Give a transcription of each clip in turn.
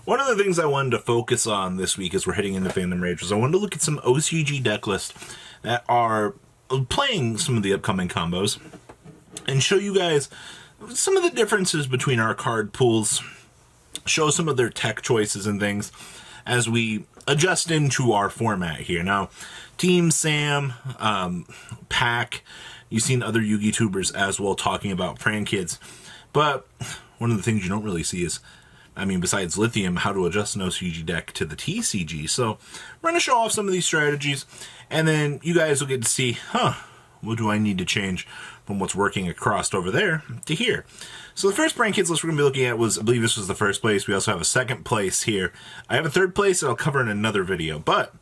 One of the things I wanted to focus on this week as we're heading into Fandom Rage was I wanted to look at some OCG deck lists that are playing some of the upcoming combos and show you guys some of the differences between our card pools, show some of their tech choices and things as we adjust into our format here. Now, Team Sam, Pack, you've seen other Yu-Gi tubers as well talking about Pran Kids, but one of the things you don't really see is, besides Lithium, how to adjust an OCG deck to the TCG. So we're going to show off some of these strategies, and then you guys will get to see, what do I need to change from what's working across over there to here. So the first Prank Kids list we're going to be looking at was, I believe this was the first place. We also have a second place here. I have a third place that I'll cover in another video, but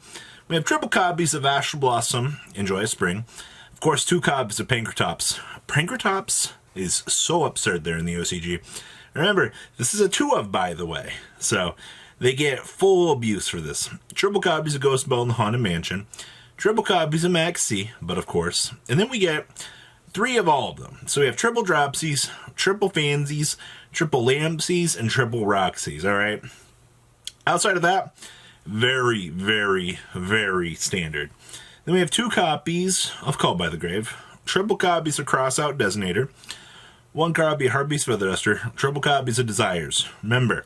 we have triple copies of Astral Blossom, Enjoy a Spring. Of course, 2 copies of Pankratops. Pankratops is so absurd there in the OCG. Remember, this is a 2 of, by the way, so they get full abuse for this. Triple copies of Ghost Bell in the Haunted Mansion. Triple copies of Max C, but of course. And then we get 3 of all of them. So we have triple Dropsies, triple Fansies, triple Lampsies, and triple Roxies, alright? Outside of that, very, very, very standard. Then we have 2 copies of Called by the Grave, triple copies of Crossout Designator, 1 copy of Heartbeast Featherduster, triple copies of Desires. Remember,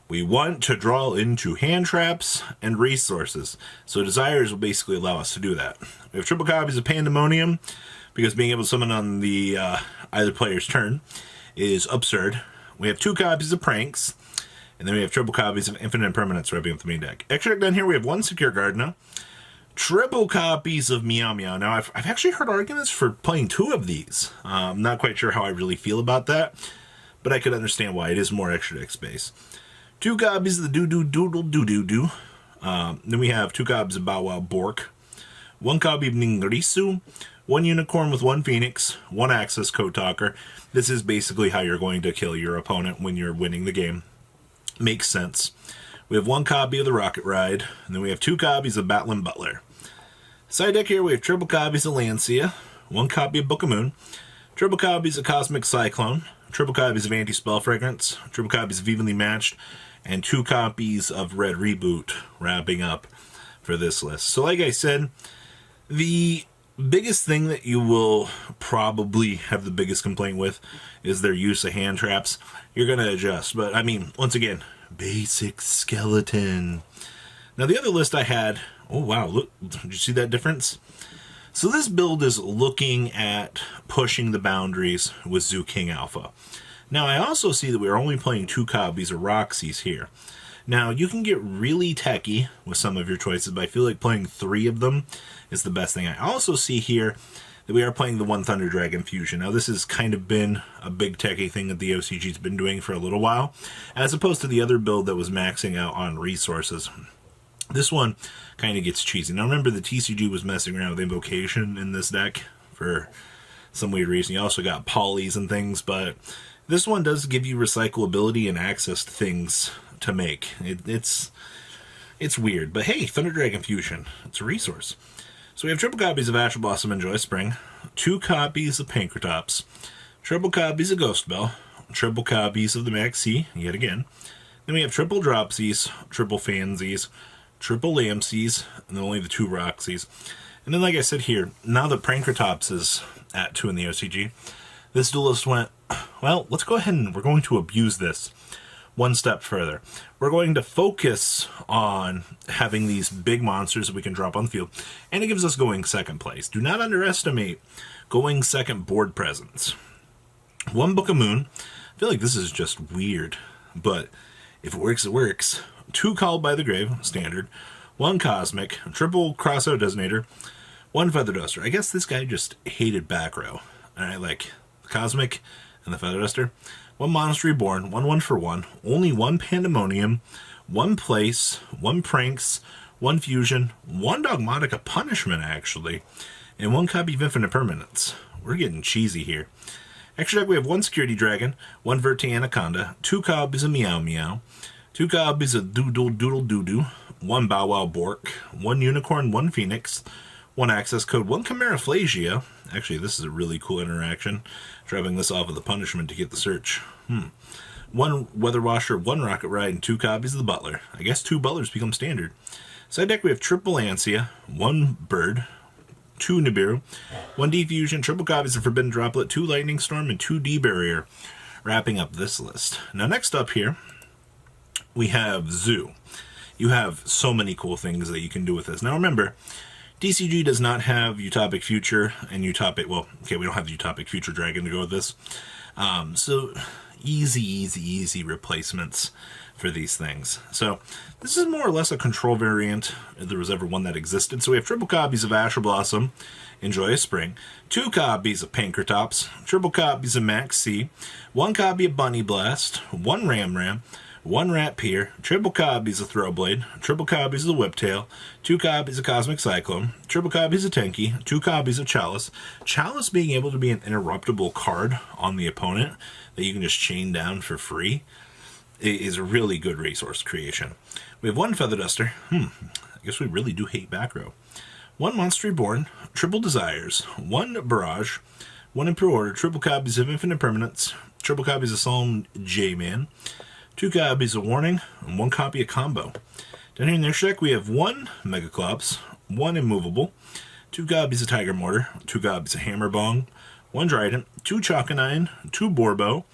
we want to draw into hand traps and resources, so Desires will basically allow us to do that. We have triple copies of Pandemonium, because being able to summon on the either player's turn is absurd. We have 2 copies of Pranks, and then we have triple copies of Infinite Impermanence wrapping up the main deck. Extra deck down here, we have 1 Secure Gardener, triple copies of Meow Meow. Now, I've actually heard arguments for playing 2 of these. I'm not quite sure how I really feel about that, but I could understand why. It is more extra deck space. 2 copies of the Doo-Doo-Doodle-Doo-Doo-Doo. Then we have 2 copies of Bow Wow Bork, 1 copy of Ningrisu, 1 Unicorn with 1 Phoenix, 1 Access Code Talker. This is basically how you're going to kill your opponent when you're winning the game. Makes sense. We have 1 copy of the Rocket Ride, and then we have 2 copies of Batlin Butler. Side deck here, we have triple copies of Lancia, 1 copy of Book of Moon, triple copies of Cosmic Cyclone, triple copies of Anti-Spell Fragrance, triple copies of Evenly Matched, and 2 copies of Red Reboot wrapping up for this list. So like I said, the biggest thing that you will probably have the biggest complaint with is their use of hand traps. You're going to adjust, but once again, basic skeleton. Now the other list I had, oh wow, look, did you see that difference? So this build is looking at pushing the boundaries with Zoo King Alpha. Now I also see that we're only playing 2 copies of Roxy's here. Now you can get really techie with some of your choices, but I feel like playing 3 of them is the best thing. I also see here that we are playing the 1 Thunder Dragon Fusion. Now this has kind of been a big techie thing that the OCG's been doing for a little while, as opposed to the other build that was maxing out on resources. This one kind of gets cheesy. Now remember, the TCG was messing around with Invocation in this deck for some weird reason. You also got Polys and things, but this one does give you recyclability and access to things to make. It's weird, but hey, Thunder Dragon Fusion, it's a resource. So we have triple copies of Astral Blossom Enjoy Spring, 2 copies of Pankratops, triple copies of Ghost Bell, triple copies of the Max C, yet again. Then we have triple Dropsies, triple Fansies, triple Lampsies, and then only the 2 Roxies. And then like I said here, now that Pankratops is at 2 in the OCG, this duelist went, well, let's go ahead and we're going to abuse this 1 step further. We're going to focus on having these big monsters that we can drop on the field, and it gives us going second place. Do not underestimate going second board presence. 1 Book of Moon. I feel like this is just weird, but if it works, it works. 2 Called by the Grave, standard. 1 Cosmic, triple Crossout Designator, 1 Feather Duster. I guess this guy just hated back row. Alright, like the Cosmic and the Feather Duster. 1 Monster Reborn, 1 for 1, only 1 Pandemonium, 1 Place, 1 Pranks, 1 Fusion, 1 Dogmatica Punishment, actually, and 1 copy of Infinite Permanence. We're getting cheesy here. Extra deck, we have 1 Security Dragon, 1 Verte Anaconda, 2 copies of Meow Meow, 2 copies of Doodle Doodle Doo-Doo, 1 Bow Wow Bork, 1 Unicorn, 1 Phoenix, 1 Access Code, 1 Chimera Phlagia. Actually, this is a really cool interaction. Driving this off of the punishment to get the search. One Weather Washer, one Rocket Ride, and 2 copies of the Butler. I guess 2 Butlers become standard. Side deck, we have triple Ansia, 1 Bird, 2 Nibiru, 1 Defusion, triple copies of Forbidden Droplet, 2 Lightning Storm, and 2 D-Barrier, wrapping up this list. Now, next up here, we have Zoo. You have so many cool things that you can do with this. Now, remember, DCG does not have Utopic Future and Utopic... Well, okay, we don't have the Utopic Future Dragon to go with this. So, easy replacements for these things. So this is more or less a control variant if there was ever one that existed. So we have triple copies of Asher Blossom, Enjoy a Spring, 2 copies of Pankratops, triple copies of Max C, 1 copy of Bunny Blast, 1 Ram, 1 Rat Pier, triple copies of Throwblade, triple copies of the Whiptail, 2 copies of Cosmic Cyclone, triple copies of Tenki, 2 copies of Chalice. Chalice being able to be an interruptible card on the opponent that you can just chain down for free is a really good resource creation. We have 1 Feather Duster. I guess we really do hate back row. 1 Monster Reborn, triple Desires, 1 Barrage, 1 Imperial Order, triple copies of Infinite Permanence, triple copies of Solemn J-Man, 2 copies of Warning, and 1 copy of Combo. Down here in their deck, we have 1 Megaclops, 1 Immovable, 2 copies of Tiger Mortar, 2 copies of Hammer Bong, 1 Trident, 2 Chalkanine, 2 Borbo,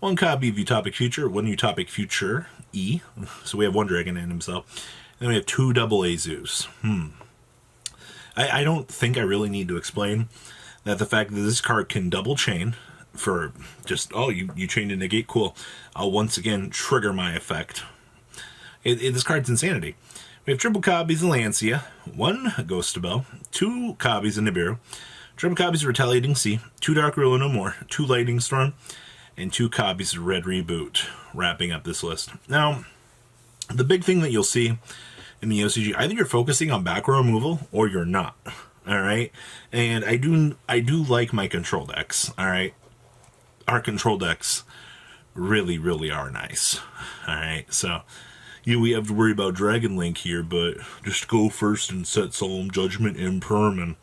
1 copy of Utopic Future, 1 Utopic Future E. So we have 1 Dragon in himself. And then we have 2 double Azus. I don't think I really need to explain that the fact that this card can double chain for just, oh, you chained a negate, cool. I'll once again trigger my effect. This card's insanity. We have triple copies of Lancia, 1 Ghostabelle, 2 copies of Nibiru, triple copies of Retaliating Sea, 2 Dark Ruler No More, 2 Lightning Storm, and 2 copies of Red Reboot, wrapping up this list. Now, the big thing that you'll see in the OCG, either you're focusing on back row removal or you're not. All right, and I do like my control decks. All right, our control decks really are nice. All right, so we have to worry about Dragon Link here, but just go first and set Solemn Judgment, Imperm, and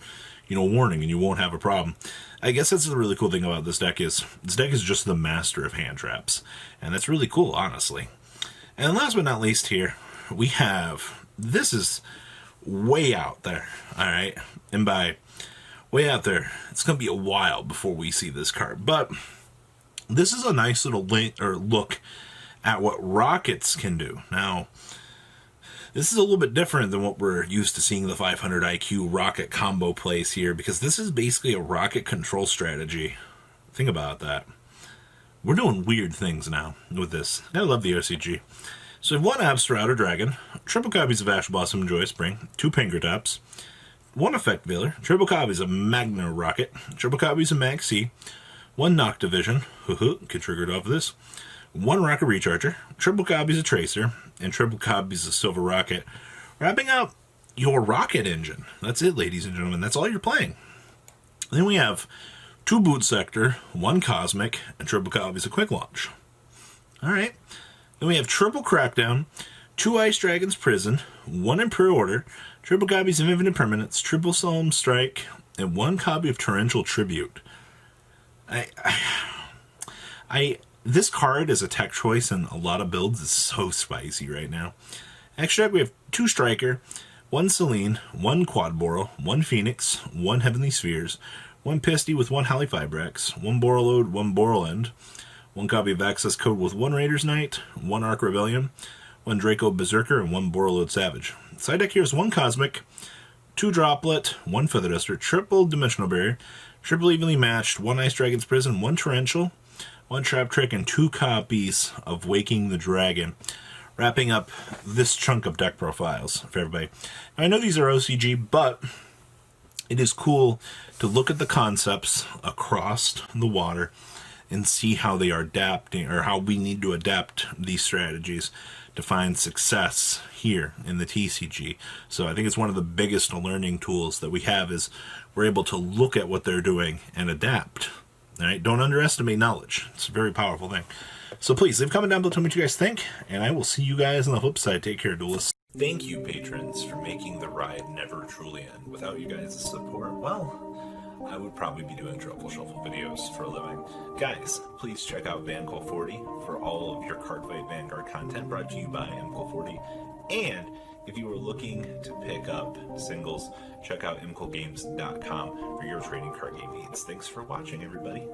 Warning, and you won't have a problem. I guess that's the really cool thing about this deck is just the master of hand traps, and that's really cool, honestly. And last but not least here, we have, this is way out there, all right? And by way out there, it's going to be a while before we see this card, but this is a nice little look at what rockets can do. Now, this is a little bit different than what we're used to seeing the 500 IQ rocket combo plays here, because this is basically a rocket control strategy. Think about that. We're doing weird things now with this. I love the OCG. So we have 1 Abstrauter Dragon, triple copies of Ash Blossom and Joyous Spring, 2 Pankratops, 1 Effect Veiler, triple copies of Magna Rocket, triple copies of Mag C, 1 Noctivision, can trigger it off of this, 1 Rocket Recharger, triple copies of Tracer, and triple copies of Silver Rocket, wrapping up your rocket engine. That's it, ladies and gentlemen. That's all you're playing. Then we have 2 Boot Sector, 1 Cosmic, and triple copies of Quick Launch. All right. Then we have triple Crackdown, 2 Ice Dragon's Prison, 1 Imperial Order, triple copies of Infinite Permanence, triple Solemn Strike, and 1 copy of Torrential Tribute. This card as a tech choice in a lot of builds is so spicy right now. Extra deck, we have 2 Striker, 1 Selene, 1 Quad Boral, 1 Phoenix, 1 Heavenly Spheres, 1 Pisty with 1 Halifibrax, 1 Borreload, 1 Borrelend, 1 copy of Access Code with 1 Raiders Knight, 1 Arc Rebellion, 1 Draco Berserker, and 1 Borreload Savage. Side deck here is 1 Cosmic, 2 Droplet, 1 Feather Duster, triple Dimensional Barrier, triple Evenly Matched, 1 Ice Dragon's Prison, 1 Torrential, 1 Trap Trick, and 2 copies of Waking the Dragon, wrapping up this chunk of deck profiles for everybody. Now, I know these are OCG, but it is cool to look at the concepts across the water and see how they are adapting, or how we need to adapt these strategies to find success here in the TCG. So I think it's one of the biggest learning tools that we have is we're able to look at what they're doing and adapt. All right, don't underestimate knowledge. It's a very powerful thing. So please leave a comment down below, tell me what you guys think, and I will see you guys on the flip side. Take care, duelists. Thank you, patrons, for making the ride never truly end. Without you guys' support, well, I would probably be doing Truffle Shuffle videos for a living. Guys, please check out VanCall40 for all of your Cardfight Vanguard content brought to you by MCall40. And if you are looking to pick up singles, check out mcallgames.com for your trading card game needs. Thanks for watching, everybody.